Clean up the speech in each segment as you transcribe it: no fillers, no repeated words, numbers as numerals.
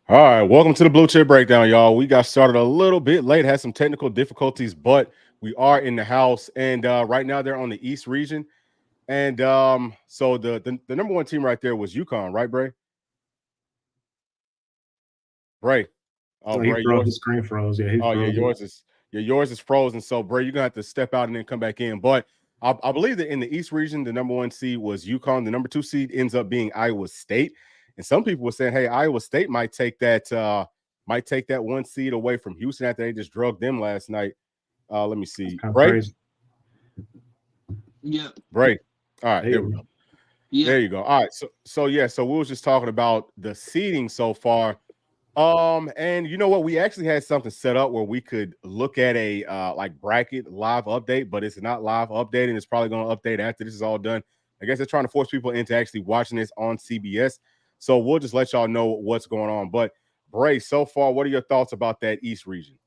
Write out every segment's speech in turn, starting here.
All right, welcome to the Blue Chip Breakdown, y'all. We got started a little bit late, had some technical difficulties, but we are in the house, and right now they're on the East region, and so the number one team right there was UConn, right, Bray? Bray, oh Oh, he Bray, froze. yours, His screen froze. Yeah, he oh yeah, froze it. yours is frozen. So Bray, you're gonna have to step out and then come back in. But I believe that in the East region, the number one seed was UConn. The number two seed ends up being Iowa State, and some people were saying, hey, Iowa State might take that one seed away from Houston after they just drugged them last night. Let me That's see. kind of crazy. Yep. Bray. All right, There there you we go. go. Yep. There you go. All right. So yeah, so we was just talking about the seeding so far. And you know what? We actually had something set up where we could look at a like bracket live update, but it's not live updating. It's probably gonna update after this is all done. I guess they're trying to force people into actually watching this on CBS. So we'll just let y'all know what's going on. But Bray, so far, what are your thoughts about that East region?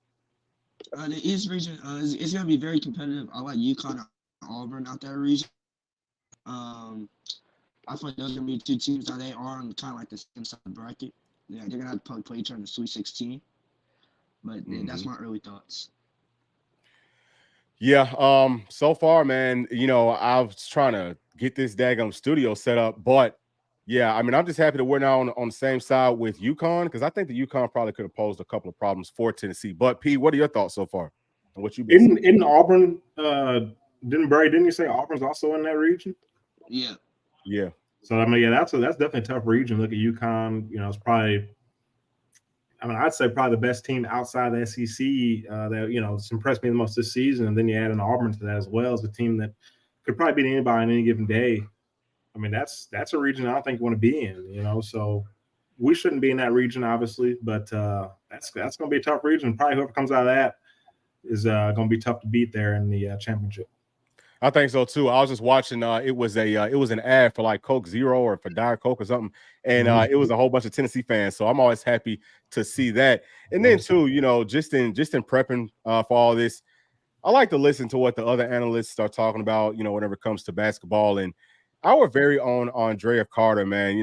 The East region is going to be very competitive. I like UConn and Auburn out that region. Um, I feel like those are going to be two teams that they are on kind of like the same side of the bracket. Yeah, they're going to have to play each other in the Sweet 16. But yeah, that's Mhm. my early thoughts. Yeah, so far, man, I was trying to get this daggum studio set up, but yeah, I mean, I'm just happy that we're now on the same side with UConn because I think the UConn probably could have posed a couple of problems for Tennessee. But P, what are your thoughts so far and what you've been seeing? In Auburn, didn't you say Auburn's also in that region? Yeah. Yeah. So I mean, yeah, that's definitely a tough region. Look at UConn. It's probably, I mean, I'd say probably the best team outside the SEC that it's impressed me the most this season. And then you add an Auburn to that as well as a team that could probably beat anybody on any given day. I mean, that's a region I don't think you want to be in. So we shouldn't be in that region, obviously, but that's going to be a tough region. Probably whoever comes out of that is going to be tough to beat there in the championship. I think so too. I was just watching. It was an ad for like Coke Zero or for Diet Coke or something, and Mhm. it was a whole bunch of Tennessee fans. So I'm always happy to see that. And then Awesome. too, just in prepping for all this, I like to listen to what the other analysts are talking about, whenever it comes to basketball. And our very own Andrea Carter, man,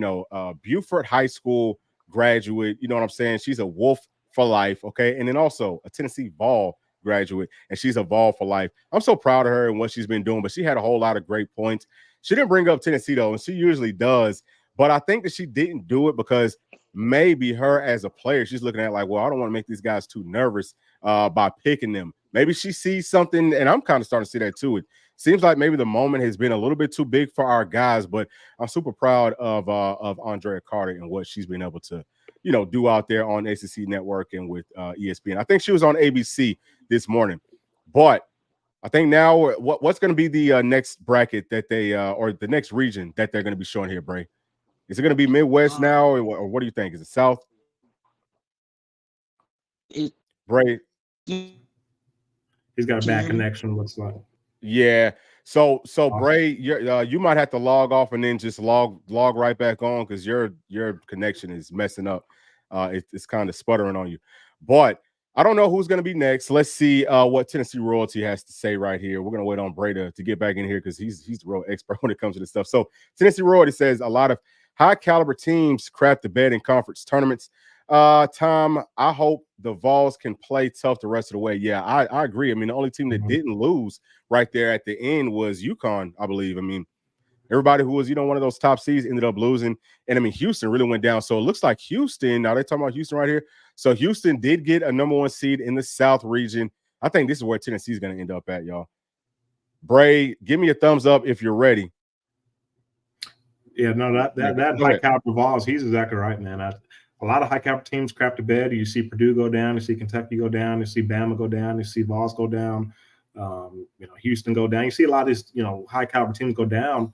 Beaufort High School graduate, you know what I'm saying? She's a Wolf for life, okay? And then also a Tennessee Vol graduate, and she's a Vol for life. I'm so proud of her and what she's been doing, but she had a whole lot of great points. She didn't bring up Tennessee, though, and she usually does. But I think that she didn't do it because maybe her as a player, she's looking at like, well, I don't want to make these guys too nervous by picking them. Maybe she sees something, and I'm kind of starting to see that too. It seems like maybe the moment has been a little bit too big for our guys, but I'm super proud of Andrea Carter and what she's been able to, do out there on ACC Network and with ESPN. I think she was on ABC this morning, but I think now what's going to be the next bracket that they or the next region that they're going to be showing here, Bray? Is it going to be Midwest Uh, now, or what do you think? Is it South? it, Bray, He's got a can you bad hear me? connection. Looks like. yeah. So Awesome. Bray, you might have to log off and then just log right back on because your connection is messing up. It's kind of sputtering on you. But I don't know who's going to be next. Let's see what Tennessee Royalty has to say right here. We're going to wait on Bray to get back in here because he's the real expert when it comes to this stuff. So Tennessee Royalty says a lot of high caliber teams crap the bed in conference tournaments. Tom, I hope the Vols can play tough the rest of the way. Yeah, I agree. I mean, the only team that Mhm. didn't lose right there at the end was UConn, I believe. I mean, everybody who was, one of those top seeds ended up losing. And I mean, Houston really went down. So it looks like Houston, now they're talking about Houston right here. So Houston did get a number one seed in the South region. I think this is where Tennessee's going to end up at, y'all. Bray, give me a thumbs up if you're ready. Yeah, no, that Yeah, that that go high ahead. caliber Vols, he's exactly right, man. A lot of high caliber teams crap to bed. You see Purdue go down, you see Kentucky go down, you see Bama go down, you see Vols go down, Houston go down. You see a lot of these, high caliber teams go down,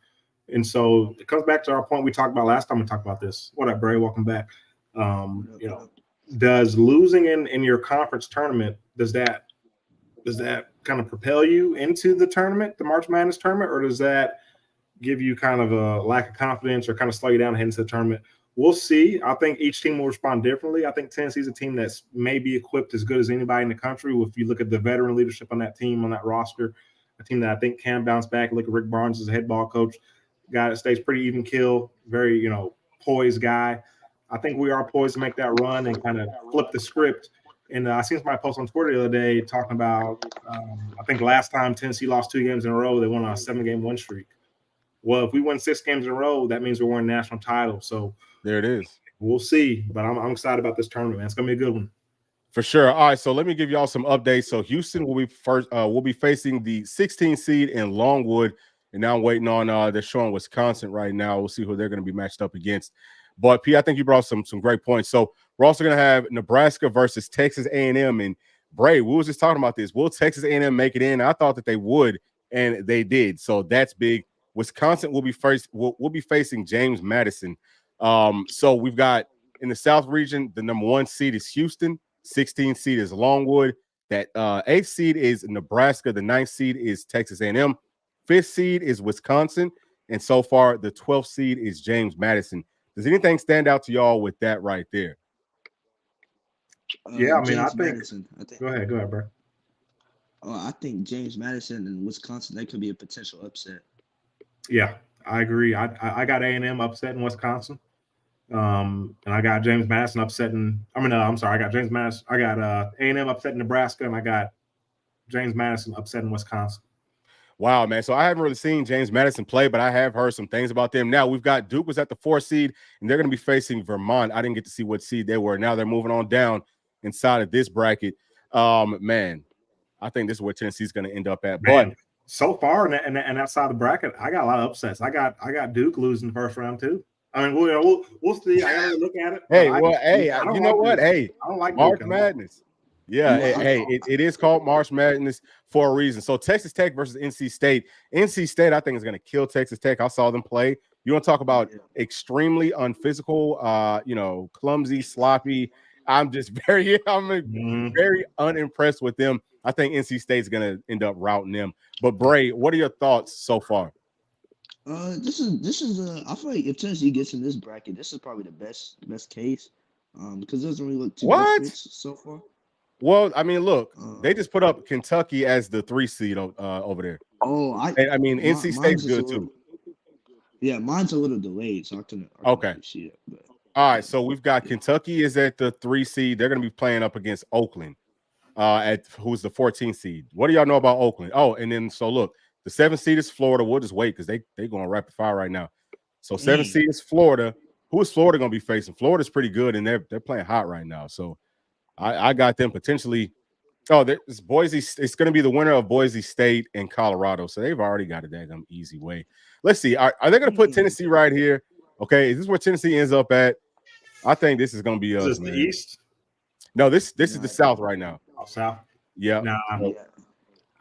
and so it comes back to our point we talked about last time we talked about this. What up, Bray? Welcome back. Um, What up? you What know, up? does losing in your conference tournament does that kind of propel you into the tournament, the March Madness tournament, or does that give you kind of a lack of confidence or kind of slow you down heading into the tournament? We'll see. I think each team will respond differently. I think Tennessee's a team that's maybe equipped as good as anybody in the country. If you look at the veteran leadership on that team, on that roster, a team that I think can bounce back. Look at Rick Barnes as a head ball coach, guy that stays pretty even kill, very, poised guy. I think we are poised to make that run and kind of flip the script. And I seen somebody post on Twitter the other day talking about, I think last time Tennessee lost 2 games in a row, they went on a 7-game win streak. Well, if we win 6 games in a row, that means we're winning national title. So there it is. We'll see. But I'm excited about this tournament, man. It's going to be a good one. For sure. All right, so let me give y'all some updates. So Houston will be first. Will be facing the 16 seed in Longwood, and now I'm waiting on they're showing Wisconsin right now. We'll see who they're going to be matched up against. But P, I think you brought some great points. So we're also going to have Nebraska versus Texas A&M. And Bray, we was just talking about this. Will Texas A&M make it in? I thought that they would, and they did. So that's big. Wisconsin will be first. Will be facing James Madison. So we've got in the South region, the number 1 seed is Houston. 16th seed is Longwood. That 8th seed is Nebraska. The 9th seed is Texas A&M. 5th seed is Wisconsin. And so far, the 12th seed is James Madison. Does anything stand out to y'all with that right there? Yeah, I mean, James I think. Madison, I think. Go ahead, bro. Oh, I think James Madison and Wisconsin, that could be a potential upset. Yeah, I agree. I got A&M upsetting Wisconsin. And I got James Madison upsetting. I'm sorry. I got James Madison. I got A&M upsetting Nebraska, and I got James Madison upsetting Wisconsin. Wow, man. So I haven't really seen James Madison play, but I have heard some things about them. Now we've got Duke was at the 4th seed, and they're going to be facing Vermont. I didn't get to see what seed they were. Now they're moving on down inside of this bracket. Man, I think this is where Tennessee's going to end up at. Man, but so far, and that side of the bracket, I got a lot of upsets. I got Duke losing the first round too. I mean, we'll see. I gotta look at it. Hey, you know what? Hey, I don't like March Duke. Madness. Yeah, it is called March Madness for a reason. So Texas Tech versus NC State. NC State, I think, is going to kill Texas Tech. I saw them play. You want to talk about extremely unphysical, clumsy, sloppy. I'm very unimpressed with them. I think NC State's going to end up routing them. But Bray, what are your thoughts so far? This is I feel like if Tennessee gets in this bracket, this is probably the best case. Because it doesn't really look too good so far. Well, I mean, look, they just put up Kentucky as the 3 seed over there. Oh, NC State's good too. Yeah, mine's a little delayed, so I can see it. But. All right, so we've got Kentucky is at the 3 seed. They're going to be playing up against Oakland, who's the 14th seed. What do y'all know about Oakland? Oh, and then so look, the 7th seed is Florida. We'll just wait because they going rapid fire right now. So 7th seed is Florida. Who is Florida going to be facing? Florida's pretty good, and they're playing hot right now. So I got them potentially. Oh, there's Boise. It's going to be the winner of Boise State and Colorado. So they've already got a daggum easy way. Let's see. Are they going to put Tennessee right here? Okay, is this where Tennessee ends up at? I think this is going to be us. Is this the East? No, this is the South right now. South. Yeah. Nah,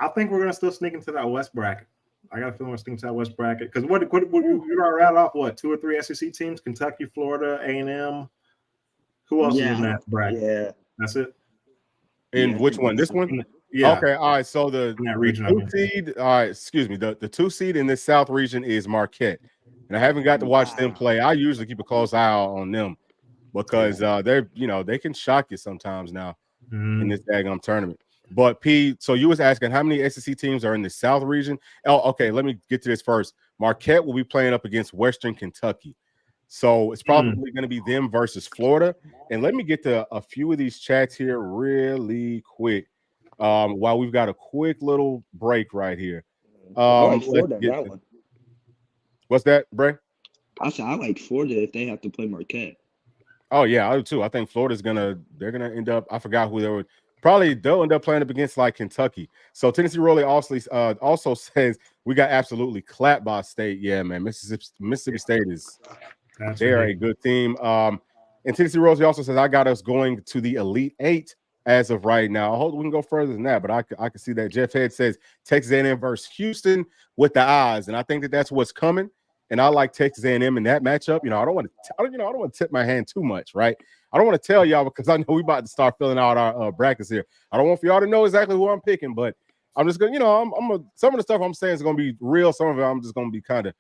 I think we're going to still sneak into that West bracket. I got a feeling we're sneaking into that West bracket because what you already rattled off? What 2 or 3 SEC teams? Kentucky, Florida, A&M. Who else is in that bracket? Yeah, that's it. And which one? This one? Yeah. Okay. All right. So the 2 seed. All right. Excuse me. The 2 seed in this South region is Marquette, and I haven't got to watch them play. I usually keep a close eye on them because they can shock you sometimes now in this daggum tournament. But P, so you was asking how many SEC teams are in the South region? Oh, okay. Let me get to this first. Marquette will be playing up against Western Kentucky. So it's probably going to be them versus Florida. And let me get to a few of these chats here really quick while we've got a quick little break right here. Florida, that one. What's that, Bray? I said I like Florida if they have to play Marquette. Oh, yeah, I do too. I think Florida's they're going to end up, I forgot who they were. They'll end up playing up against like Kentucky. So Tennessee Rowley also says we got absolutely clapped by State. Yeah, man. Mississippi State is they're a good team. And Tennessee Rowley also says I got us going to the Elite 8 as of right now. I hope we can go further than that, but I can see that. Jeff Head says Texas A&M versus Houston with the eyes, and I think that's what's coming. And I like Texas A&M in that matchup. I don't want to tip my hand too much, right? I don't want to tell y'all because I know we about to start filling out our brackets here. I don't want for y'all to know exactly who I'm picking, but I'm just gonna, some of the stuff I'm saying is gonna be real. Some of it I'm just gonna be trying to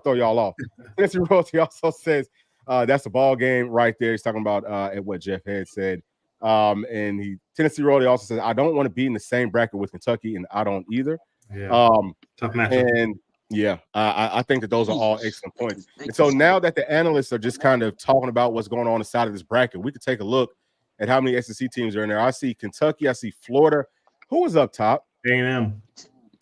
throw y'all off. Tennessee Royalty also says that's a ball game right there. He's talking about what Jeff had said. And Tennessee Royalty also says I don't want to be in the same bracket with Kentucky, and I don't either. Yeah. Tough matchup. And Yeah, I think that those are all excellent points. And so now that the analysts are just kind of talking about what's going on inside of this bracket, we could take a look at how many SEC teams are in there. I see Kentucky, I see Florida. Who is up top? A&M.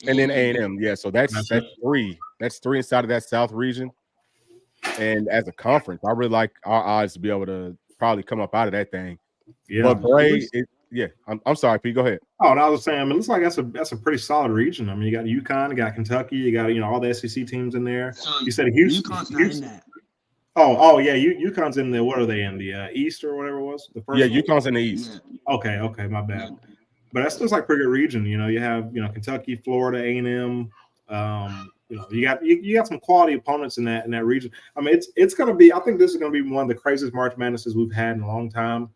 And then A&M. Yeah, so that's it. three. That's three inside of that South region. And as a conference, I really like our odds to be able to probably come up out of that thing. Yeah. But Bray, I'm sorry, Pete, go ahead. Oh, and I was saying, I mean, it looks like that's a pretty solid region. I mean, you got UConn, you got Kentucky, you got all the SEC teams in there. So you said Houston. UConn's not in that. Oh yeah, UConn's in the what are they in the East or whatever it was the first? Yeah, UConn's in the East. Yeah. Okay, my bad. But that looks like a pretty good region. You have Kentucky, Florida, A&M. You got some quality opponents in that region. I mean, it's going to be. I think this is going to be one of the craziest March Madnesses we've had in a long time.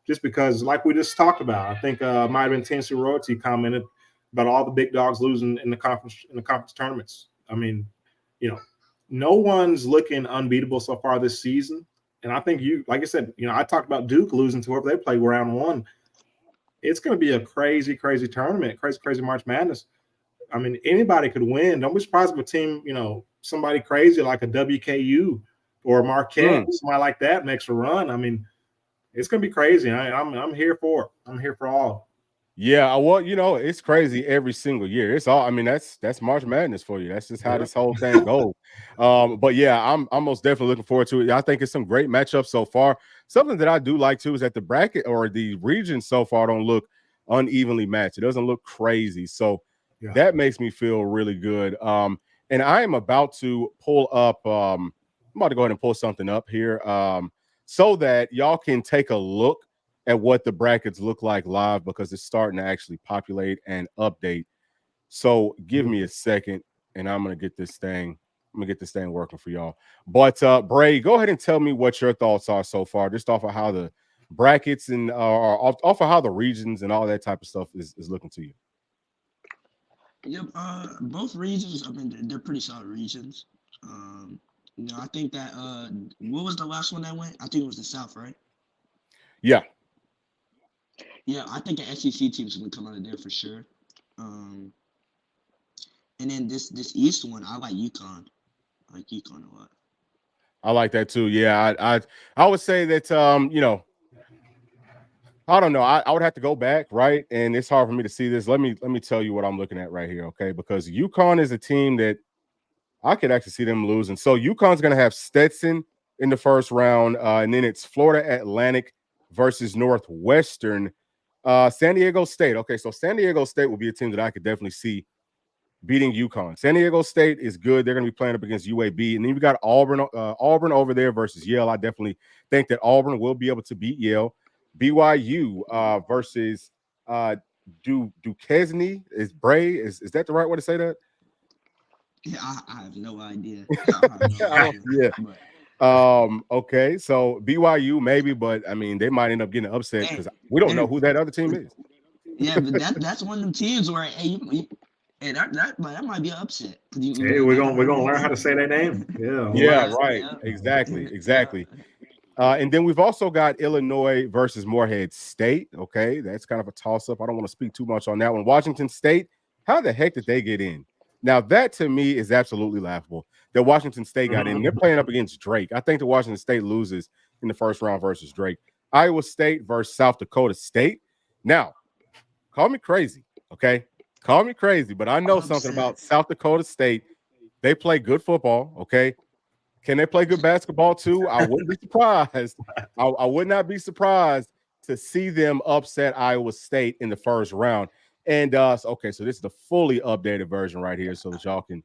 Just because, like we just talked about, I think might have been Tennessee Royalty commented about all the big dogs losing in the conference tournaments. I mean, no one's looking unbeatable so far this season. And I think like I said, I talked about Duke losing to whoever they played round one. It's going to be a crazy, crazy tournament, crazy March Madness. I mean, anybody could win. Don't be surprised if a team, somebody crazy like a WKU or Marquette, somebody like that makes a run. I mean, it's going to be crazy. I'm here for it. I'm here for all. Yeah, well, it's crazy every single year. It's all. I mean, that's March Madness for you. That's just how this whole thing goes. But yeah, I'm most definitely looking forward to it. I think it's some great matchups so far. Something that I do like too is that the bracket or the regions so far don't look unevenly matched. It doesn't look crazy, so that makes me feel really good. And I am about to pull up. I'm about to go ahead and pull something up here. So that y'all can take a look at what the brackets look like live, because it's starting to actually populate and update. So give me a second and I'm going to get this thing working for y'all. But Bray, go ahead and tell me what your thoughts are so far, just off of how the brackets and off of how the regions and all that type of stuff is looking to you. Yep, both regions, I mean, they're pretty solid regions. I think that what was the last one that went? I think it was the South, right? Yeah. Yeah, I think the SEC team's gonna come out of there for sure. And then this East one, I like UConn. I like UConn a lot. I like that too. Yeah, I would say that I don't know. I would have to go back, right? And it's hard for me to see this. Let me tell you what I'm looking at right here, okay? Because UConn is a team that I could actually see them losing. So UConn's going to have Stetson in the first round, and then it's Florida Atlantic versus Northwestern. San Diego State. Okay, so San Diego State will be a team that I could definitely see beating UConn. San Diego State is good. They're going to be playing up against UAB. And then you've got Auburn over there versus Yale. I definitely think that Auburn will be able to beat Yale. BYU versus Duquesne. Is Bray? Is that the right way to say that? Yeah, I have no idea. Yeah. Okay, so BYU maybe, but I mean they might end up getting upset because we don't know who that other team is. Yeah, but that's one of them teams where that might be an upset. Hey, we're gonna learn how to say that name. Yeah, right. Yeah. Exactly. And then we've also got Illinois versus Morehead State. Okay, that's kind of a toss-up. I don't want to speak too much on that one. Washington State, how the heck did they get in? Now, that to me is absolutely laughable that Washington State got in. They're playing up against Drake. I think the Washington State loses in the first round versus Drake. Iowa State versus South Dakota State. Now, call me crazy, okay? Call me crazy, but I know something about South Dakota State. They play good football, okay? Can they play good basketball too? I wouldn't be surprised. I would not be surprised to see them upset Iowa State in the first round. And okay, so this is the fully updated version right here, so that y'all can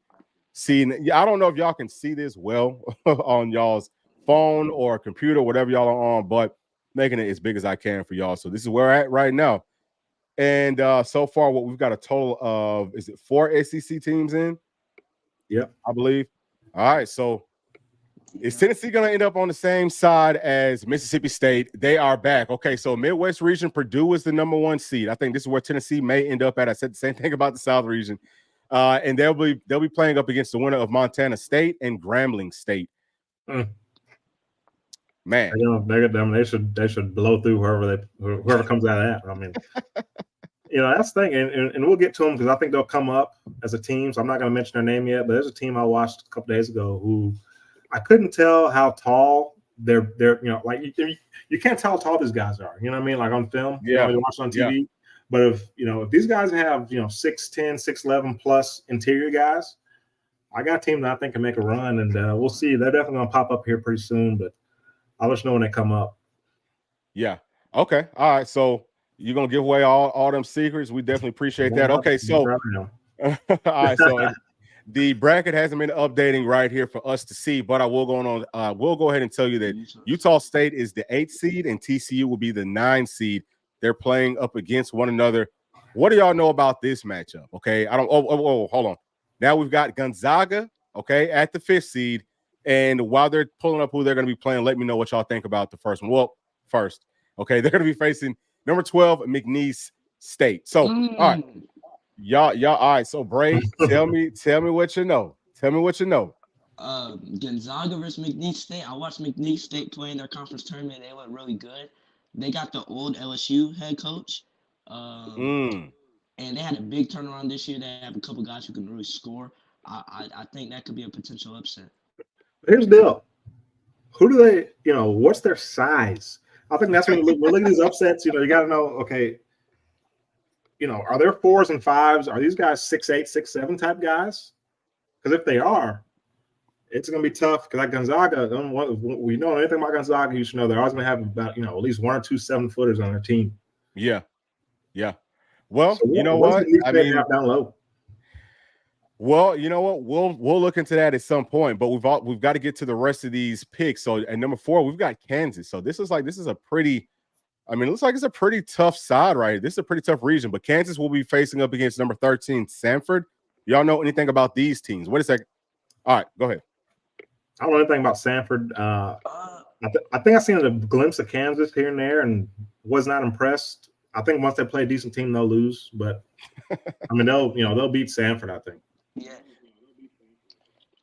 see. I don't know if y'all can see this well on y'all's phone or computer, whatever y'all are on, but making it as big as I can for y'all. So this is where we're at right now. And so far, what we've got a total of, is it 4 SEC teams in? Yep, I believe. All right, so is Tennessee going to end up on the same side as Mississippi State? They are back. Okay, so Midwest region, Purdue is the #1 seed. I think this is where Tennessee may end up at. I said the same thing about the South region. And they'll be playing up against the winner of Montana State and Grambling State. Man, they should blow through whoever comes out of that. I mean, that's the thing, and we'll get to them because I think they'll come up as a team. So I'm not going to mention their name yet, but there's a team I watched a couple days ago who I couldn't tell how tall they're like you can't tell how tall these guys are. You know what I mean? Like on film, you watch it on TV. Yeah. But if these guys have 6'10", 6'11" plus interior guys, I got a team that I think can make a run, and we'll see. They're definitely going to pop up here pretty soon, but I'll let you know when they come up. Yeah. Okay. All right. So you're going to give away all them secrets. We definitely appreciate that. Okay. So, all right. So the bracket hasn't been updating right here for us to see, but I will go on. We'll go ahead and tell you that Utah State is the 8th seed and TCU will be the 9th seed. They're playing up against one another. What do y'all know about this matchup? Okay. Hold on. Now we've got Gonzaga, okay, at the 5th seed. And while they're pulling up who they're going to be playing, let me know what y'all think about the first one. Well, first, okay, they're going to be facing number 12, McNeese State. So, all right, y'all, all right. So, Bray, tell me what you know. Tell me what you know. Gonzaga versus McNeese State. I watched McNeese State play in their conference tournament. They look really good. They got the old LSU head coach. And they had a big turnaround this year. They have a couple guys who can really score. I think that could be a potential upset. Here's the deal. Who do they, what's their size? I think that's when we look at these upsets, you got to know, okay, are there 4s and 5s? Are these guys 6'8", 6'7" type guys? Because if they are, it's going to be tough. Because like Gonzaga, we know anything about Gonzaga, you should know they're always going to have about, at least 1 or 2 7-footers on their team. Yeah. Yeah. Well, so you know what? I mean, down low. Well, you know what? We'll look into that at some point, but we've got to get to the rest of these picks. So at number 4, we've got Kansas. So this is a pretty, it looks like it's a pretty tough side right here. This is a pretty tough region, but Kansas will be facing up against number 13, Samford. Y'all know anything about these teams? What is that? All right, go ahead. I don't know anything about Samford. I think I've seen a glimpse of Kansas here and there and was not impressed. I think once they play a decent team, they'll lose, but they'll beat Samford, I think. Yeah.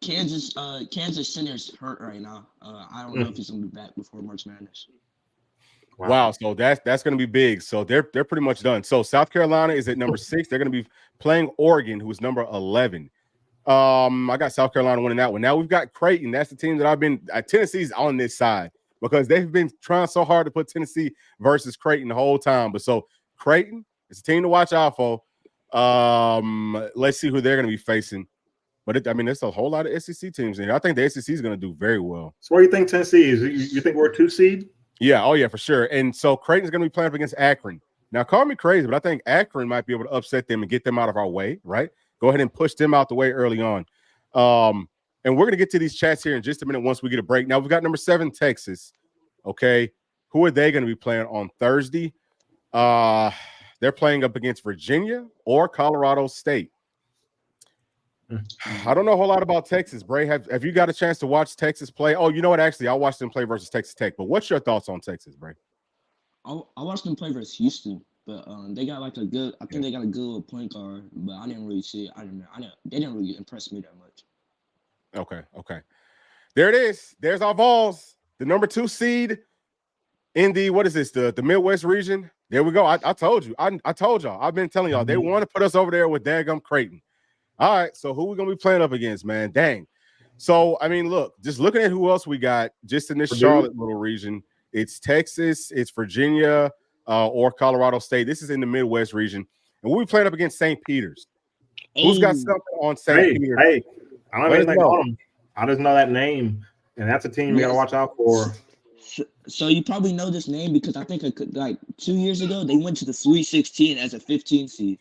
Kansas center's hurt right now. I don't know if he's gonna be back before March Madness. Wow. So that's gonna be big. So they're pretty much done. So South Carolina is at number 6. They're gonna be playing Oregon, who is number 11. I got South Carolina winning that one. Now we've got Creighton. That's the team that Tennessee's on this side because they've been trying so hard to put Tennessee versus Creighton the whole time. But so Creighton is a team to watch out for. Let's see who they're going to be facing. But there's a whole lot of SEC teams in here. I think the SEC is going to do very well. So where do you think Tennessee is? You think we're a 2 seed? Yeah. Oh, yeah, for sure. And so Creighton's going to be playing up against Akron. Now, call me crazy, but I think Akron might be able to upset them and get them out of our way, right? Go ahead and push them out the way early on. And we're going to get to these chats here in just a minute once we get a break. Now, we've got number 7, Texas. Okay. Who are they going to be playing on Thursday? They're playing up against Virginia or Colorado State. I don't know a whole lot about Texas, Bray. Have you got a chance to watch Texas play? Oh, you know what? Actually, I watched them play versus Texas Tech. But what's your thoughts on Texas, Bray? I watched them play versus Houston, but they got like a good. I think they got a good little point guard, but I didn't really see it. They didn't really impress me that much. Okay. There it is. There's our Vols, the number 2 seed in the the Midwest region. There we go. I told you. I told y'all. I've been telling y'all they want to put us over there with daggum Creighton. All right, so who we gonna be playing up against, man? Dang. So look, just looking at who else we got just in this Charlotte little region. It's Texas, it's Virginia, or Colorado State. This is in the Midwest region, and we'll be playing up against St. Peter's. Who's got something on St. Peter's? Hey, I don't know anything on them. I just know that name, and that's a team you got to watch out for. So you probably know this name because I think like 2 years ago they went to the Sweet 16 as a 15 seed.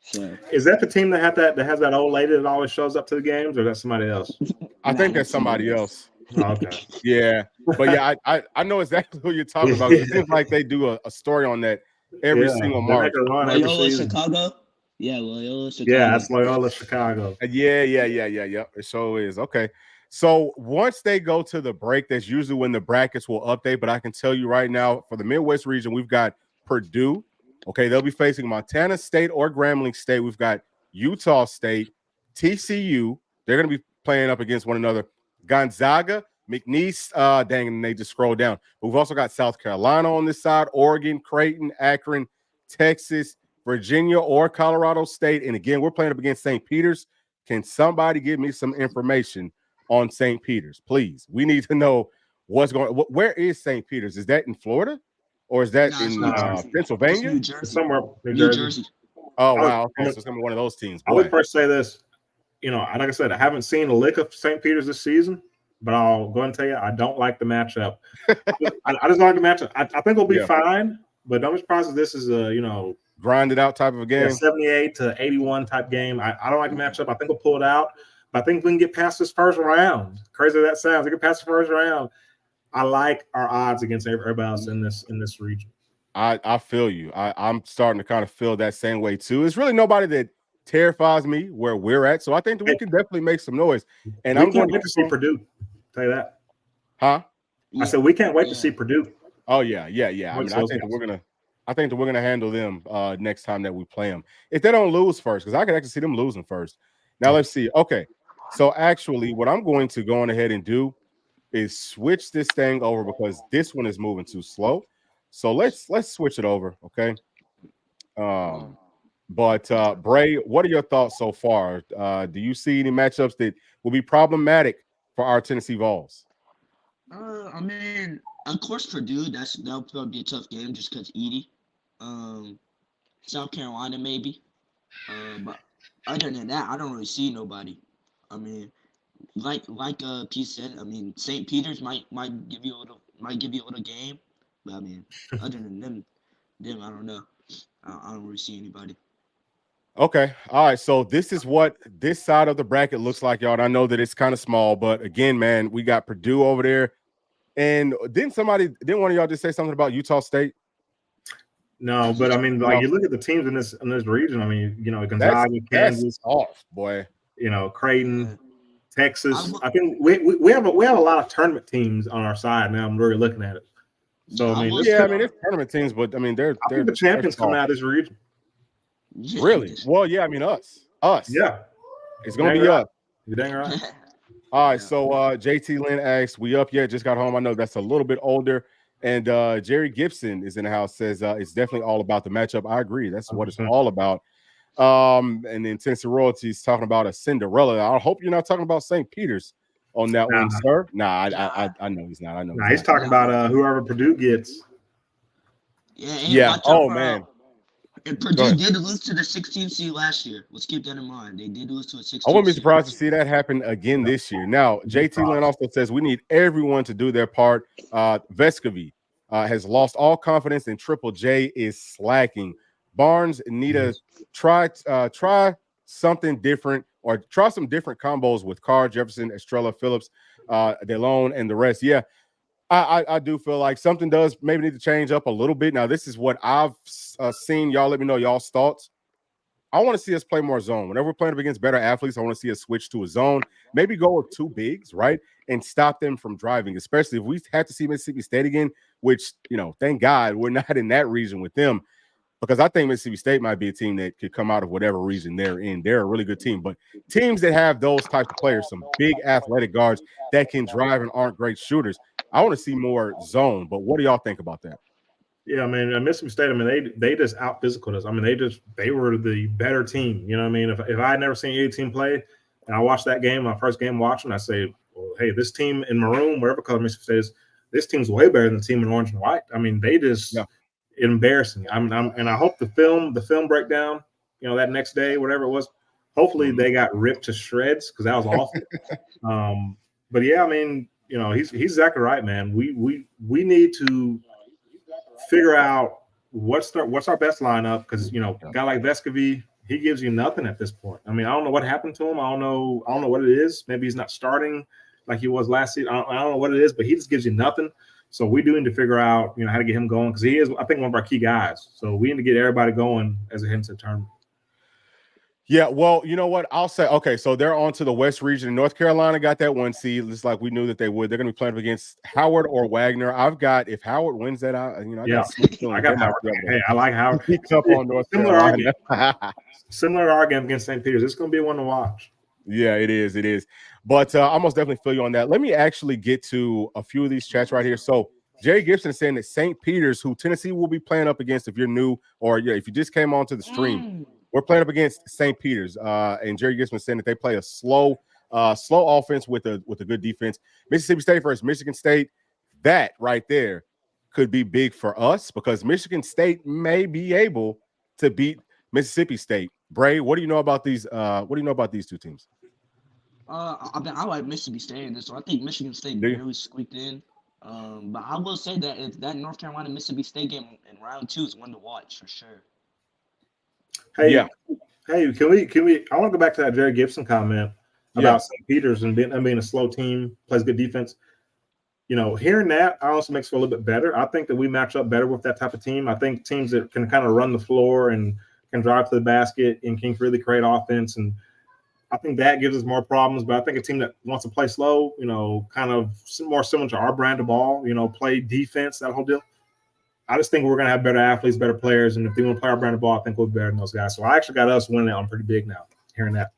So is that the team that has that old lady that always shows up to the games, or that's somebody else? I think that's somebody else. Okay. Yeah, but yeah, I know exactly who you're talking about. It seems like they do a story on that every single March. Loyola Chicago. Yeah, Loyola Chicago. Yeah, that's Loyola Chicago. Yeah. It sure is. Okay. So once they go to the break, that's usually when the brackets will update. But I can tell you right now, for the Midwest region, we've got Purdue. Okay, they'll be facing Montana State or Grambling State. We've got Utah State, TCU. They're going to be playing up against one another. Gonzaga, McNeese. And they just scroll down. But we've also got South Carolina on this side, Oregon, Creighton, Akron, Texas, Virginia or Colorado State. And again, we're playing up against St. Peter's. Can somebody give me some information on St. Peter's, please? We need to know what's going on. Where is St. Peter's? Is that in Florida or is that in Pennsylvania? New Jersey. Somewhere New Jersey. Oh, wow. Okay, so it's going to be one of those teams. I would first say this. Like I said, I haven't seen a lick of St. Peter's this season, but I'll go ahead and tell you, I don't like the matchup. I just don't like the matchup. I think we'll be fine, but don't be surprised if this is a, grinded out type of a game. 78 to 81 type game. I don't like the matchup. I think we'll pull it out, but I think we can get past this first round. Crazy as that sounds, we get past the first round. I like our odds against everybody else in this region. I feel you. I'm starting to kind of feel that same way too. It's really nobody that terrifies me where we're at, so I think that we can definitely make some noise. And I'm going to see Purdue. Tell you that, huh? I said we can't wait to see Purdue. Oh yeah. I mean, I think that we're gonna handle them next time that we play them. If they don't lose first, because I could actually see them losing first. Now let's see. Okay, so actually, what I'm going to go on ahead and do is switch this thing over because this one is moving too slow. So let's switch it over, okay? But Bray, what are your thoughts so far? Do you see any matchups that will be problematic for our Tennessee Vols? I mean, of course, Purdue. That'll probably be a tough game just because Edie. South Carolina maybe. But other than that, I don't really see nobody. I mean, like P said, I mean, St. Peter's might give you a little game. But I mean, other than them, I don't know. I don't really see anybody. Okay. All right. So this is what this side of the bracket looks like, y'all. And I know that it's kind of small, but again, man, we got Purdue over there. And didn't one of y'all just say something about Utah State? No, but I mean, you look at the teams in this region. I mean, Gonzaga, Kansas, off, boy. Creighton, Texas. I think we have a lot of tournament teams on our side now. I'm really looking at it. So I mean, it's tournament teams, but I mean, they're the champions coming out of this region. Really? Well, yeah. I mean, us. Yeah, it's gonna be us. You're dang right. All right. So JT Lynn asks, "We up yet? Just got home." I know that's a little bit older. And Jerry Gibson is in the house. Says it's definitely all about the matchup. I agree. That's what it's all about. And then Tennessee Royalties talking about a Cinderella. I hope you're not talking about St. Peter's on that one, sir. Nah, I know he's not. I know. He's talking about whoever Purdue gets. Yeah. Oh man. And Purdue did lose to the 16th seed last year. Let's keep that in mind. They did lose to a 16th seed. I wouldn't be surprised to see that happen again this year. Now, JT Lynn also says we need everyone to do their part. Vescovy has lost all confidence, and Triple J is slacking. Barnes need to try something different or try some different combos with Carr, Jefferson, Estrella, Phillips, DeLone, and the rest. Yeah. I do feel like something does maybe need to change up a little bit. Now, this is what I've seen. Y'all let me know y'all's thoughts. I want to see us play more zone. Whenever we're playing up against better athletes, I want to see us switch to a zone. Maybe go with two bigs, right? And stop them from driving, especially if we have to see Mississippi State again, which, thank God we're not in that region with them. Because I think Mississippi State might be a team that could come out of whatever region they're in. They're a really good team. But teams that have those types of players, some big athletic guards that can drive and aren't great shooters, I want to see more zone. But what do y'all think about that? Yeah, I mean, Mississippi State, I mean, they just out-physicaled us. I mean, they were the better team. You know what I mean? If I had never seen any team play and I watched that game, my first game watching, I say, well, hey, this team in maroon, wherever color Mississippi State is, this team's way better than the team in orange and white. I mean, they just embarrassing. And I hope the film breakdown, that next day, whatever it was, hopefully they got ripped to shreds because that was awful. But yeah, I mean, he's exactly right, man. We need to figure out what's our best lineup because a guy like Vescovy, he gives you nothing at this point. I mean, I don't know what happened to him. I don't know what it is. Maybe he's not starting like he was last season. I don't know what it is, but he just gives you nothing. So we do need to figure out, how to get him going because he is, I think, one of our key guys. So we need to get everybody going as a hint to the tournament. Yeah, well, you know what? I'll say, okay, so they're on to the West region. North Carolina got that 1 seed, just like we knew that they would. They're going to be playing up against Howard or Wagner. If Howard wins that out, I got Howard. Hey, I like Howard. Picks up on North Carolina. Similar to our game against St. Peter's. It's going to be one to watch. Yeah, it is. But I most definitely feel you on that. Let me actually get to a few of these chats right here. So Jerry Gibson is saying that St. Peter's, who Tennessee will be playing up against if you're new or if you just came onto the stream, we're playing up against St. Peter's. And Jerry Gibson is saying that they play a slow offense with a good defense. Mississippi State versus Michigan State, that right there could be big for us because Michigan State may be able to beat Mississippi State. Bray, what do you know about these? What do you know about these two teams? I like Mississippi State in this, so I think Michigan State barely squeaked in. But I will say that if that North Carolina Mississippi State game in round 2 is one to watch for sure. Hey, can we? I want to go back to that Jerry Gibson comment about St. Peter's and being a slow team, plays good defense. Hearing that also makes it a little bit better. I think that we match up better with that type of team. I think teams that can kind of run the floor and can drive to the basket and can really create offense, and I think that gives us more problems. But I think a team that wants to play slow, kind of more similar to our brand of ball, play defense, that whole deal. I just think we're going to have better athletes, better players, and if they want to play our brand of ball, I think we'll be better than those guys. So I actually got us winning that one pretty big now, hearing that.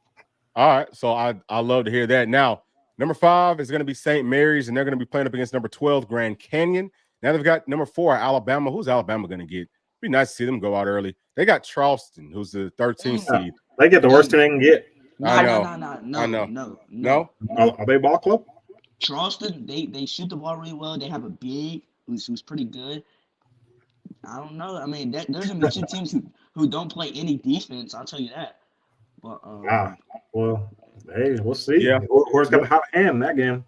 All right, so I love to hear that. Now, number 5 is going to be St. Mary's, and they're going to be playing up against number 12, Grand Canyon. Now they've got number 4, Alabama. Who's Alabama going to get? It'd be nice to see them go out early. They got Charleston, who's the 13th seed. They get the worst thing they can get. No. Are they a ball club? Charleston, they shoot the ball really well. They have a big who's pretty good. I don't know. I mean, there's going to be 2 teams who don't play any defense. I'll tell you that. But well, hey, we'll see. Yeah, who's got a hot hand in that game?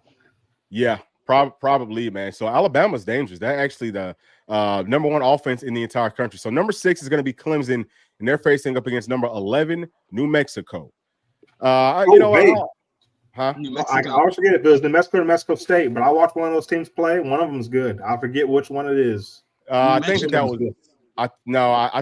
Yeah, probably, man. So Alabama's dangerous. They're actually the number 1 offense in the entire country. So number 6 is going to be Clemson, and they're facing up against number 11, New Mexico. Huh? I always forget if it was New Mexico or New Mexico State, but I watched one of those teams play. One of them is good. I forget which one it is. I think that was. I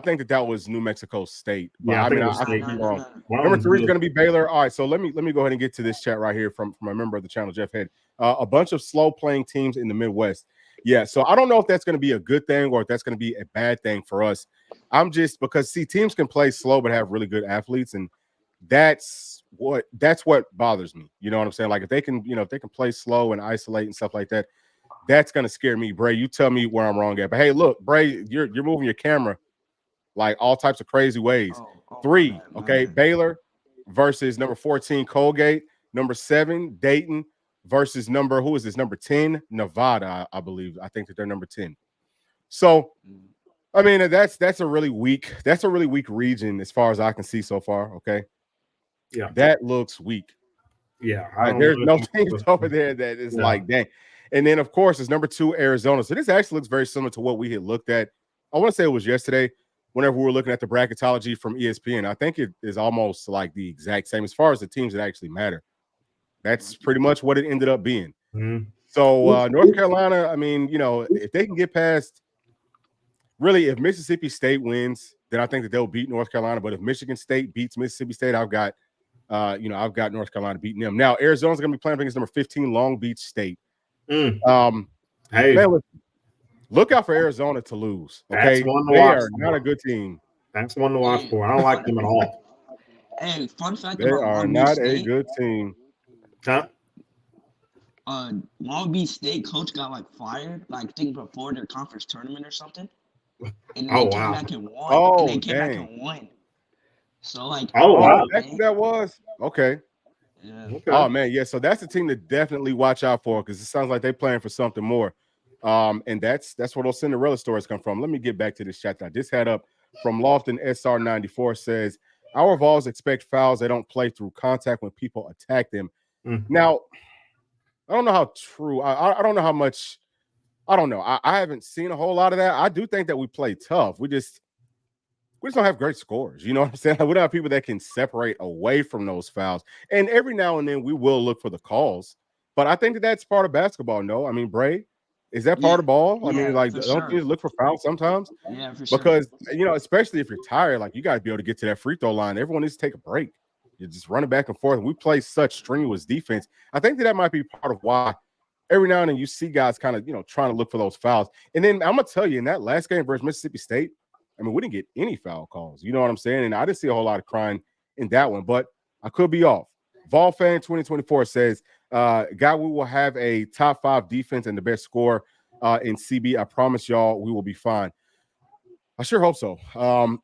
think that was New Mexico State. But yeah, I think I'm wrong. Number 3 is going to be Baylor. All right, so let me go ahead and get to this chat right here from a member of the channel, Jeff Head. A bunch of slow playing teams in the Midwest. Yeah, so I don't know if that's going to be a good thing or if that's going to be a bad thing for us. I'm just because teams can play slow but have really good athletes, and that's what bothers me. You know what I'm saying? Like if they can play slow and isolate and stuff like that. That's going to scare me, Bray. You tell me where I'm wrong at. But, hey, look, Bray, you're moving your camera like all types of crazy ways. 3, okay, Baylor versus number 14, Colgate. Number 7, Dayton versus number 10, Nevada, I believe. I think that they're number 10. So, I mean, that's a really weak region as far as I can see so far, okay? Yeah. That looks weak. Yeah. There's no teams over there that is like, dang. And then, of course, it's number 2, Arizona. So this actually looks very similar to what we had looked at. I want to say it was yesterday whenever we were looking at the bracketology from ESPN. I think it is almost like the exact same as far as the teams that actually matter. That's pretty much what it ended up being. Mm-hmm. So North Carolina, I mean, if they can get past – really, if Mississippi State wins, then I think that they'll beat North Carolina. But if Michigan State beats Mississippi State, I've got North Carolina beating them. Now, Arizona's going to be playing against number 15, Long Beach State. Hey, man, look out for Arizona to lose. Okay, they are not a good team. That's one to watch for. I don't like them at all. And fun fact, they are not a good team. Huh? Long Beach State coach got fired, I think before their conference tournament or something. And they came back and won. Back and won. So wow, that's what that was. Okay. Yeah. Okay. Oh man, yeah. So that's a team to definitely watch out for because it sounds like they're playing for something more. And that's where those Cinderella stories come from. Let me get back to this chat that I just had up from Lofton SR94 says our Vols expect fouls. They don't play through contact when people attack them. Mm-hmm. Now, I don't know how true. I don't know how much. I don't know. I haven't seen a whole lot of that. I do think that we play tough. We just don't have great scores. You know what I'm saying? We don't have people that can separate away from those fouls. And every now and then we will look for the calls. But I think that that's part of basketball. No, I mean, Bray, is that part of ball? I mean, don't you look for fouls sometimes? Yeah, for sure. Because, especially if you're tired, you got to be able to get to that free throw line. Everyone needs to take a break. You're just running back and forth. And we play such strenuous defense. I think that might be part of why every now and then you see guys kind of, trying to look for those fouls. And then I'm going to tell you, in that last game versus Mississippi State, I mean, we didn't get any foul calls. You know what I'm saying? And I didn't see a whole lot of crying in that one, but I could be off. Vol Fan 2024 says, we will have a top 5 defense and the best score. in CB. I promise y'all we will be fine. I sure hope so. I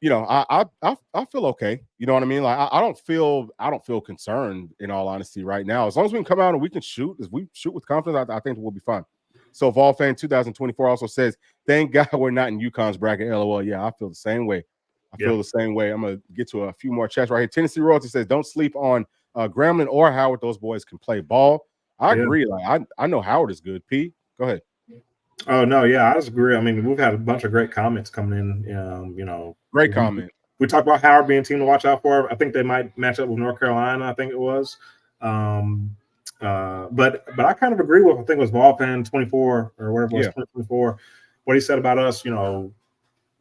feel okay. You know what I mean? Like I don't feel concerned in all honesty right now. As long as we can come out and we can shoot, as we shoot with confidence, I think we'll be fine. So Vol fan 2024 also says, "Thank God we're not in UConn's bracket." LOL. Yeah, I feel the same way. I feel the same way. I'm gonna get to a few more chats right here. Tennessee Royalty says, "Don't sleep on Gremlin or Howard. Those boys can play ball." I agree. Like I know Howard is good. P, go ahead. Oh no, yeah, I just agree. I mean, we've had a bunch of great comments coming in. Great comment. We talked about Howard being a team to watch out for. I think they might match up with North Carolina. I think it was. But I kind of agree with, I think it was Ball Fan 24 or whatever it was, 2024, what he said about us.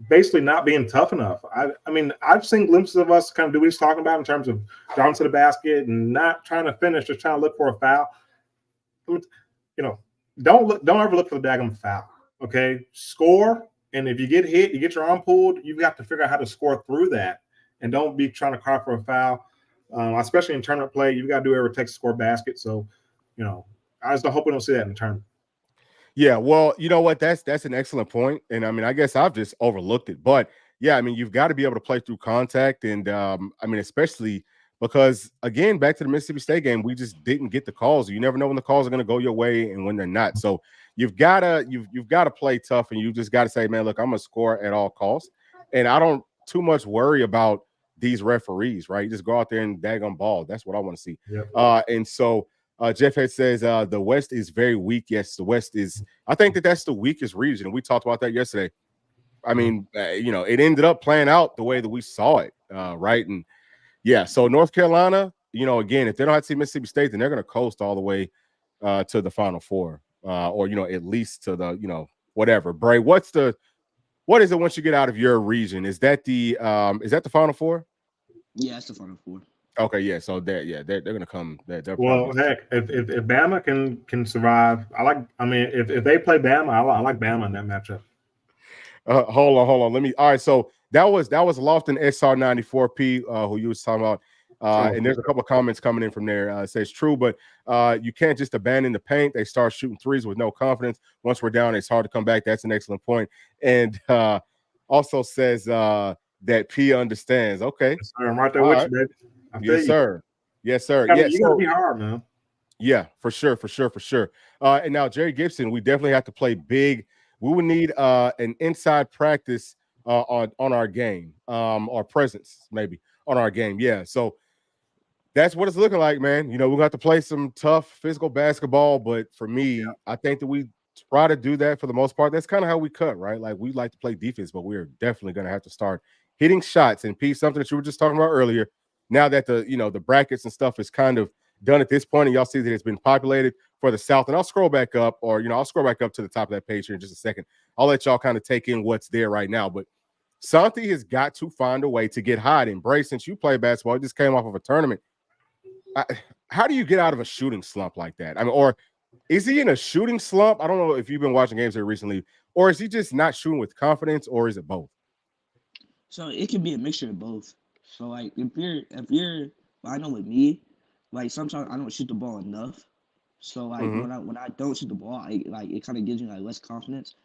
Basically not being tough enough. I mean, I've seen glimpses of us kind of do what he's talking about in terms of driving to the basket and not trying to finish, just trying to look for a foul. Don't ever look for the daggum foul. Okay, score, and if you get hit, you get your arm pulled. You've got to figure out how to score through that, and don't be trying to cry for a foul. Especially in tournament play, you've got to do whatever it takes to score a basket. So, I just hope we don't see that in the tournament. Yeah, well, you know what? That's an excellent point, and I mean, I guess I've just overlooked it, but yeah, I mean, you've got to be able to play through contact, and I mean, especially because again, back to the Mississippi State game, we just didn't get the calls. You never know when the calls are going to go your way and when they're not. So you've got to play tough, and you just got to say, man, look, I'm gonna score at all costs, and I don't too much worry about these referees, right? You just go out there and daggone ball. That's what I want to see. Yep. And so. Jeff Head says the West is very weak. Yes, the West is. I think that's the weakest region. We talked about that yesterday. I mean, it ended up playing out the way that we saw it, right? And yeah, so North Carolina, again, if they don't have to see Mississippi State, then they're going to coast all the way to the Final Four, or at least to the whatever. Bray, what is it once you get out of your region? Is that the Final Four? Yeah, it's the Final Four. Okay, yeah. So they're going to come. Well, heck, if Bama can survive, if they play Bama, I like Bama in that matchup. Hold on. All right, so that was Lofton SR94P, who you was talking about. And there's a couple of comments coming in from there. It says true, but you can't just abandon the paint. They start shooting threes with no confidence. Once we're down, it's hard to come back. That's an excellent point. And also says that P understands. Okay, yes, sir. I'm right there with you, baby. Yes, sir. Yes, sir. You gotta be hard, man. Yeah, for sure. And now Jerry Gibson, we definitely have to play big. We would need an inside practice on our game, or presence maybe on our game. Yeah, so that's what it's looking like, man. We're gonna have to play some tough physical basketball. But for me, I think that we try to do that for the most part. That's kind of how we cut, right? Like we like to play defense, but we're definitely gonna have to start hitting shots. And Pete, something that you were just talking about earlier. Now that the brackets and stuff is kind of done at this point, and y'all see that it's been populated for the South, and I'll scroll back up, or I'll scroll back up to the top of that page here in just a second. I'll let y'all kind of take in what's there right now. But Santi has got to find a way to get hot. And Bray, since you play basketball, you just came off of a tournament. How do you get out of a shooting slump like that? I mean, or is he in a shooting slump? I don't know if you've been watching games here recently, or is he just not shooting with confidence, or is it both? So it can be a mixture of both. So like if you're I know with me, like sometimes I don't shoot the ball enough. So like when I don't shoot the ball, it kind of gives me like less confidence.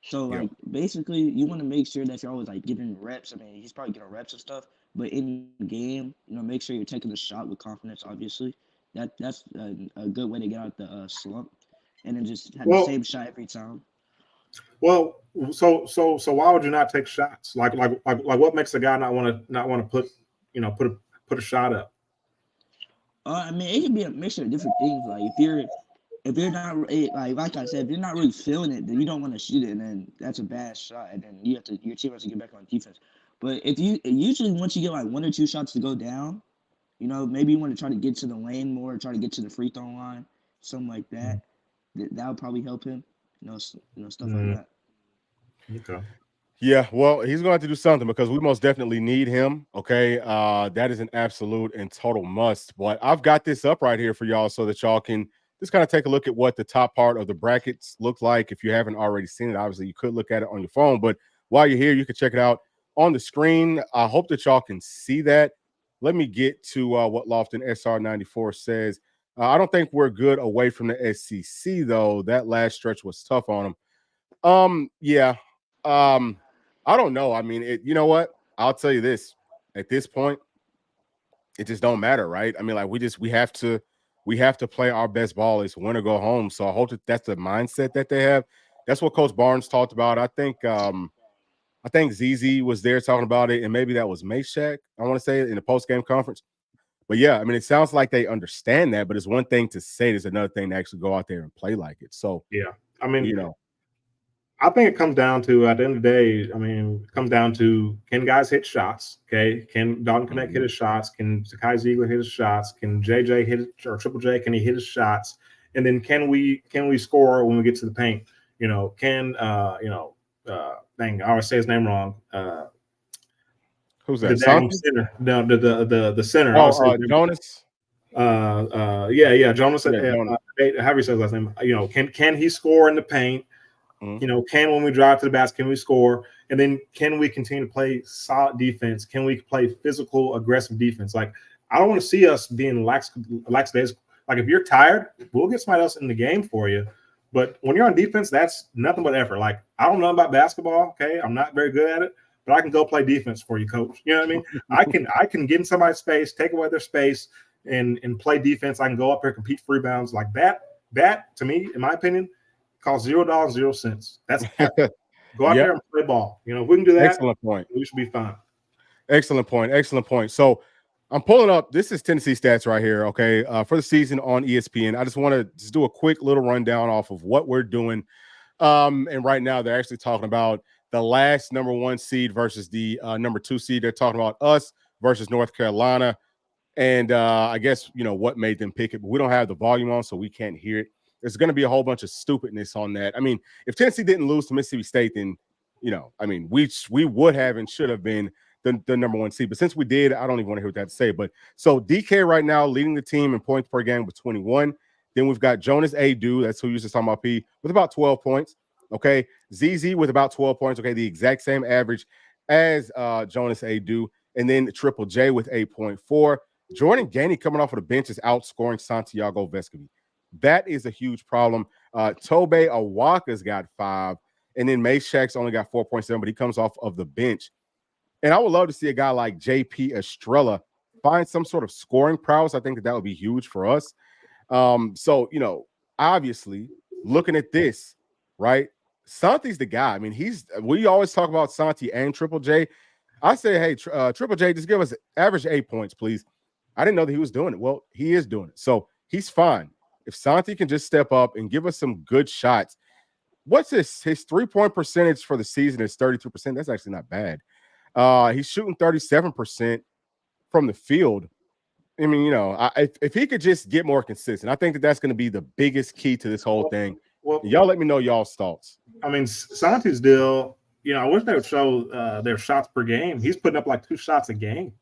So like basically you want to make sure that you're always like getting reps. I mean, he's probably getting reps and stuff, but in the game, make sure you're taking the shot with confidence. Obviously, that's a good way to get out the slump, and then just have the same shot every time. Well, so why would you not take shots? Like what makes a guy not want to put a shot up? I mean, it can be a mixture of different things. Like if you're not like I said, if you're not really feeling it, then you don't want to shoot it, and then that's a bad shot, and then your team has to get back on defense. But if you usually once you get like one or two shots to go down, maybe you want to try to get to the lane more, try to get to the free throw line, something like that. That would probably help him. Stuff like that. Okay. Yeah, well, he's going to have to do something because we most definitely need him. Okay, that is an absolute and total must. But I've got this up right here for y'all so that y'all can just kind of take a look at what the top part of the brackets look like. If you haven't already seen it, obviously you could look at it on your phone. But while you're here, you can check it out on the screen. I hope that y'all can see that. Let me get to what Lofton SR94 says. I don't think we're good away from the SEC, though. That last stretch was tough on them. Yeah. I don't know. I mean, you know what? I'll tell you this. At this point, it just don't matter, right? I mean, like we have to play our best ball. It's win or go home. So I hope that's the mindset that they have. That's what Coach Barnes talked about. I think ZZ was there talking about it, and maybe that was Meshack, I want to say, in the post-game conference. But yeah, I mean, it sounds like they understand that, but it's one thing to say, there's another thing to actually go out there and play like it. So yeah, I mean, you know, I think it comes down to, at the end of the day, I mean, it comes down to, can guys hit shots? Okay. Can Dalton Connect hit his shots? Can Sakai Ziegler hit his shots? Can JJ hit it, or Triple J, can he hit his shots? And then can we score when we get to the paint? You know, dang, I always say his name wrong. who's that? The dang center. No, the center. Jonas. Jonas. Jonas. However you say his last name. You know, can he score in the paint? You know, when we drive to the basket, can we score? And then can we continue to play solid defense? Can we play physical, aggressive defense? Like, I don't want to see us being lackadaisical. Like, if you're tired, we'll get somebody else in the game for you. But when you're on defense, that's nothing but effort. Like, I don't know about basketball, okay? I'm not very good at it, but I can go play defense for you, coach. You know what I mean? I can get in somebody's space, take away their space, and play defense. I can go up here, compete for rebounds. Like that, to me, in my opinion, costs $0, 0 cents. That's go out there and play ball. You know, if we can do that, excellent point. We should be fine. Excellent point. Excellent point. So I'm pulling up. This is Tennessee stats right here. Okay, for the season on ESPN. I just want to just do a quick little rundown off of what we're doing. And right now they're actually talking about the last number 1 seed versus the number 2 seed. They're talking about us versus North Carolina. And I guess, you know, what made them pick it, but we don't have the volume on, so we can't hear it. There's going to be a whole bunch of stupidness on that. I mean, if Tennessee didn't lose to Mississippi State, then, you know, I mean, we would have and should have been the number 1 seed. But since we did, I don't even want to hear what that to say. But so DK right now leading the team in points per game with 21. Then we've got Jonas Adu, that's who used to talk about P, with about 12 points. Okay. ZZ with about 12 points. Okay. The exact same average as Jonas Adu. And then Triple J with 8.4. Jordan Gainey coming off of the bench is outscoring Santiago Vescovi. That is a huge problem. Tobe Awaka's got 5, and then Meshack's only got 4.7, but he comes off of the bench. And I would love to see a guy like JP Estrella find some sort of scoring prowess. I think that would be huge for us. So, you know, obviously, looking at this, right, Santi's the guy. I mean, we always talk about Santi and Triple J. I say, hey, Triple J, just give us average 8 points, please. I didn't know that he was doing it. Well, he is doing it. So he's fine. If Santi can just step up and give us some good shots. What's his 3-point percentage for the season is 32%. That's actually not bad. He's shooting 37% from the field. I mean, you know, if he could just get more consistent, I think that's going to be the biggest key to this whole thing. Well, y'all let me know y'all's thoughts. I mean, Santi's deal, you know, I wish they would show their shots per game. He's putting up like 2 shots a game.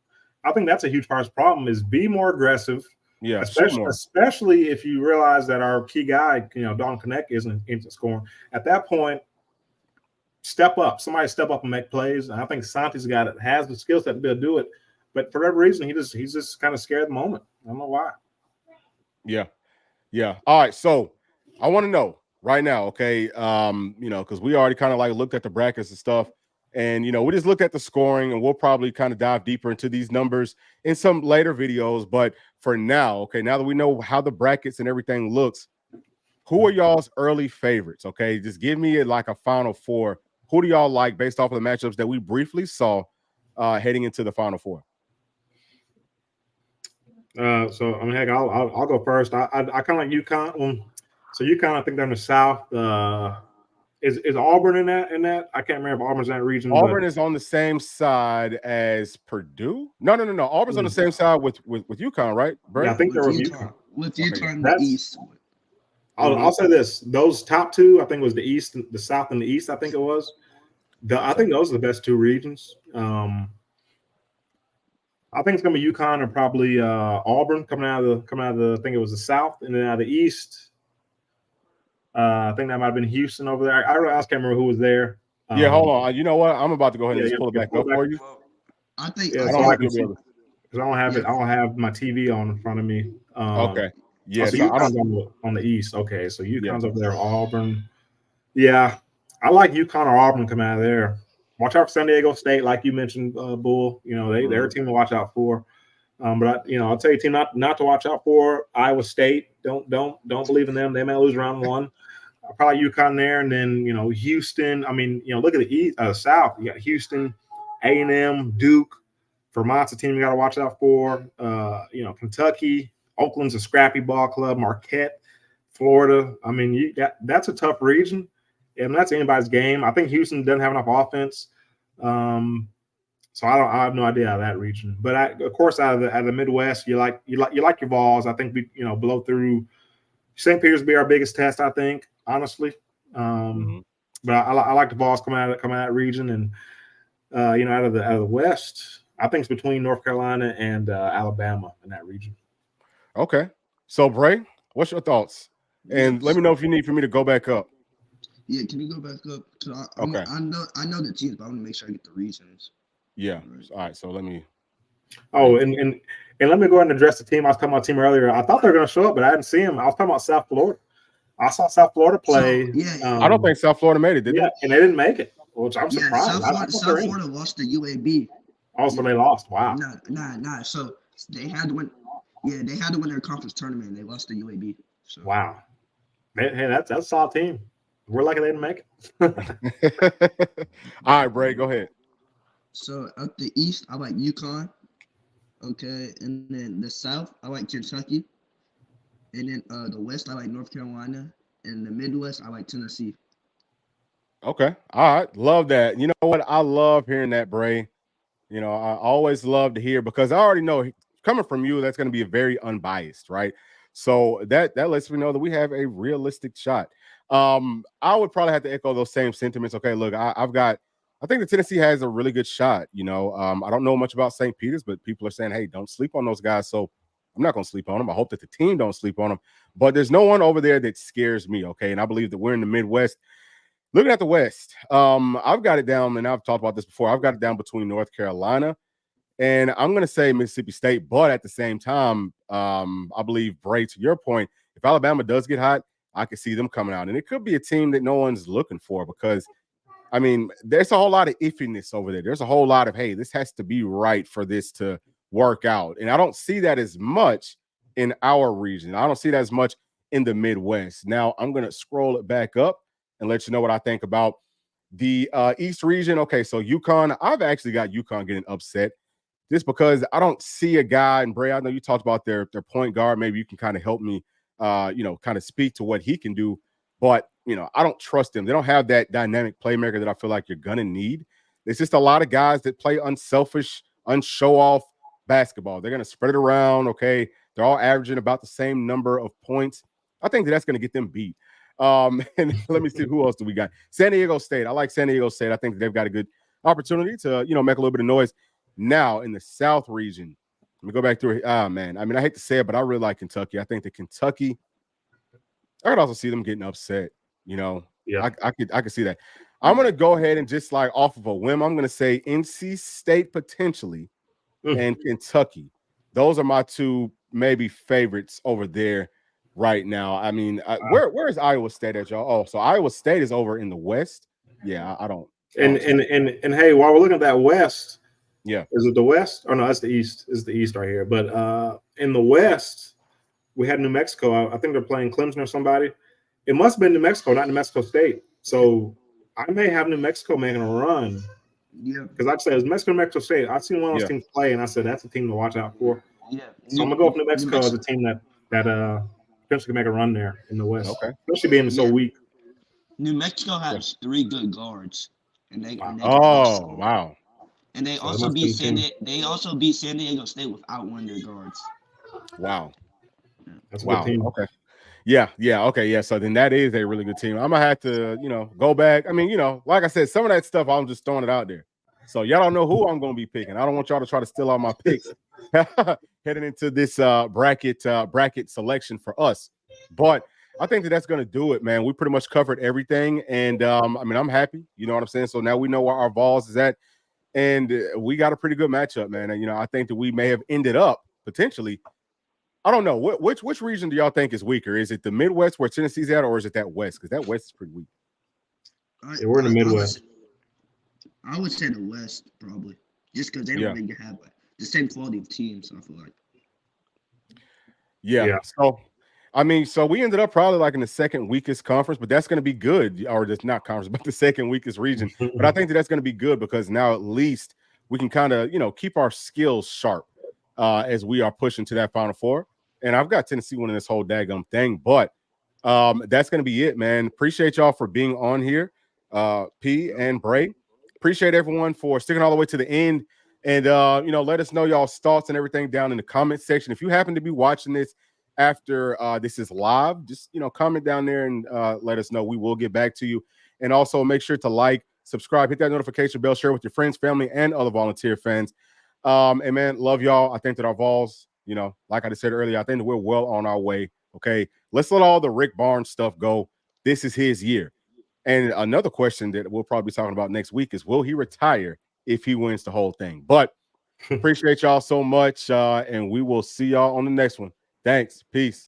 I think that's a huge part of the problem is be more aggressive. Yeah, especially if you realize that our key guy, you know, Dalton Connect isn't scoring. At that point, step up. Somebody step up and make plays. And I think Santi's got it, has the skill set to be able to do it. But for whatever reason, he's just kind of scared at the moment. I don't know why. Yeah. All right. So I want to know right now, okay, you know, because we already kind of like looked at the brackets and stuff. And, you know, we just looked at the scoring, and we'll probably kind of dive deeper into these numbers in some later videos. But for now, okay, now that we know how the brackets and everything looks, who are y'all's early favorites? Okay, just give me like a Final Four. Who do y'all like based off of the matchups that we briefly saw heading into the Final Four? So I mean, heck, I'll go first. I kind of like UConn. So UConn, I think they're in the South. Is Auburn in that? I can't remember if Auburn's in that region. Auburn is on the same side as Purdue. No. Auburn's on the same side with UConn, right? Brett? Yeah, I think they're with UConn. With UConn in the East. I'll say this: those top 2, I think, was the East, the South, and the East. I think it was. I think those are the best 2 regions. I think it's gonna be UConn and probably Auburn coming out of the. I think it was the South, and then out of the East. I think that might have been Houston over there. I just can't remember who was there. Yeah, hold on. You know what? I'm about to go ahead and just pull it back up for you. I think I don't have it. I don't have my TV on in front of me. Okay. Yeah, so UConn's on the East. Okay, so UConn's over there. Auburn. Yeah, I like UConn or Auburn coming out of there. Watch out for San Diego State, like you mentioned, Bull. You know, they're a team to watch out for. But I'll tell you, a team not to watch out for. Iowa State. Don't believe in them. They may lose round one. Probably UConn there, and then Houston. I mean, look at the East, South. You got Houston, A&M, Duke. Vermont's a team you got to watch out for. Kentucky, Oakland's a scrappy ball club. Marquette, Florida. I mean, that's a tough region, and that's anybody's game. I think Houston doesn't have enough offense, so I have no idea out of that region. But of course, out of the Midwest, you like your Vols. I think we blow through. St. Peter's be our biggest test, I think, honestly. But I like the Vols coming out of that region, and out of the West. I think it's between North Carolina and Alabama in that region. Okay. So, Bray, what's your thoughts? And let me know if you need for me to go back up. Yeah, can you go back up? Okay. I know the teams, but I want to make sure I get the reasons. Yeah. All right. So let me. Oh, and let me go ahead and address the team. I was talking about the team earlier. I thought they were going to show up, but I didn't see them. I was talking about South Florida. I saw South Florida play. I don't think South Florida made it, did they? And they didn't make it, which I'm surprised. South Florida lost to UAB. Oh, so they lost. Wow. Nah. So they had to win. Yeah, they had to win their conference tournament, and they lost to UAB. So. Wow. Hey, that's a solid team. We're lucky they didn't make it. All right, Bray, go ahead. So up the East, I like UConn. Okay, and then the South, I like Kentucky. And then the West, I like North Carolina. And the Midwest, I like Tennessee. Okay. All right. Love that. You know what? I love hearing that, Bray. I always love to hear, because I already know coming from you, that's going to be a very unbiased, right? So that lets me know that we have a realistic shot. I would probably have to echo those same sentiments. Okay, look, I think the Tennessee has a really good shot. I don't know much about St. Peter's, but people are saying, hey, don't sleep on those guys. So I'm not going to sleep on them. I hope that the team don't sleep on them. But there's no one over there that scares me, okay? And I believe that we're in the Midwest. Looking at the West, I've got it down, and I've talked about this before. I've got it down between North Carolina and I'm going to say Mississippi State. But at the same time, I believe, Bray, to your point, if Alabama does get hot, I could see them coming out. And it could be a team that no one's looking for, because, I mean, there's a whole lot of iffiness over there. There's a whole lot of, hey, this has to be right for this to work out. And I don't see that as much in our region. I don't see that as much in the Midwest. Now, I'm going to scroll it back up and let you know what I think about the East region. Okay, so UConn, I've actually got UConn getting upset just because I don't see a guy, and Bray, I know you talked about their point guard. Maybe you can kind of help me, kind of speak to what he can do. But, I don't trust him. They don't have that dynamic playmaker that I feel like you're going to need. It's just a lot of guys that play unselfish, unshow-off basketball. They're going to spread it around, okay? They're all averaging about the same number of points. I think that's going to get them beat. And let me see, who else do we got? San Diego State. I like San Diego State. I think they've got a good opportunity to, make a little bit of noise. Now, in the South region, let me go back through it. Man. I mean, I hate to say it, but I really like Kentucky. I think that Kentucky, I could also see them getting upset. Yeah. I could see that. I'm going to go ahead and just like off of a whim, I'm going to say NC State potentially and Kentucky. Those are my two maybe favorites over there right now. I mean, where is Iowa State at, y'all? Oh, so Iowa State is over in the West. Yeah, I don't. And hey, while we're looking at that West, yeah, is it the West? Oh no, that's the East. Is the East right here? But in the West, we had New Mexico. I think they're playing Clemson or somebody. It must have been New Mexico, not New Mexico State. So I may have New Mexico making a run. Yeah, because I'd say it was Mexico State. I've seen one of those teams play, and I said that's a team to watch out for. Yeah, so I'm gonna go with New Mexico as a team that potentially can make a run there in the West. Okay, especially being so weak. New Mexico has 3 good guards, and they wow. And they also beat San Diego State without one of their guards. Wow, that's a good team. Okay. Yeah. Okay. Yeah. So then that is a really good team. I'm gonna have to, go back. I mean, like I said, some of that stuff I'm just throwing it out there. So y'all don't know who I'm gonna be picking. I don't want y'all to try to steal all my picks heading into this bracket selection for us. But I think that's gonna do it, man. We pretty much covered everything, and I mean, I'm happy. You know what I'm saying? So now we know where our Vols is at, and we got a pretty good matchup, man. And I think that we may have ended up potentially. I don't know. Which region do y'all think is weaker? Is it the Midwest where Tennessee's at, or is it that West? Because that West is pretty weak. Yeah, we're in the Midwest. I would say the West probably, just because they don't really have the same quality of teams. I feel like. Yeah. So, I mean, so we ended up probably like in the second weakest conference, but that's going to be good, or just not conference, but the second weakest region. But I think that's going to be good because now at least we can kind of, keep our skills sharp as we are pushing to that Final Four. And I've got Tennessee winning this whole daggum thing, but that's going to be it, man. Appreciate y'all for being on here, P and Bray. Appreciate everyone for sticking all the way to the end. And, let us know y'all's thoughts and everything down in the comment section. If you happen to be watching this after this is live, just, comment down there and let us know. We will get back to you. And also make sure to like, subscribe, hit that notification bell, share with your friends, family, and other volunteer fans. And, man, love y'all. I think that our Vols, like I just said earlier, I think that we're well on our way. Okay, let's let all the Rick Barnes stuff go. This is his year. And another question that we'll probably be talking about next week is, will he retire if he wins the whole thing? But appreciate y'all so much, and we will see y'all on the next one. Thanks. Peace.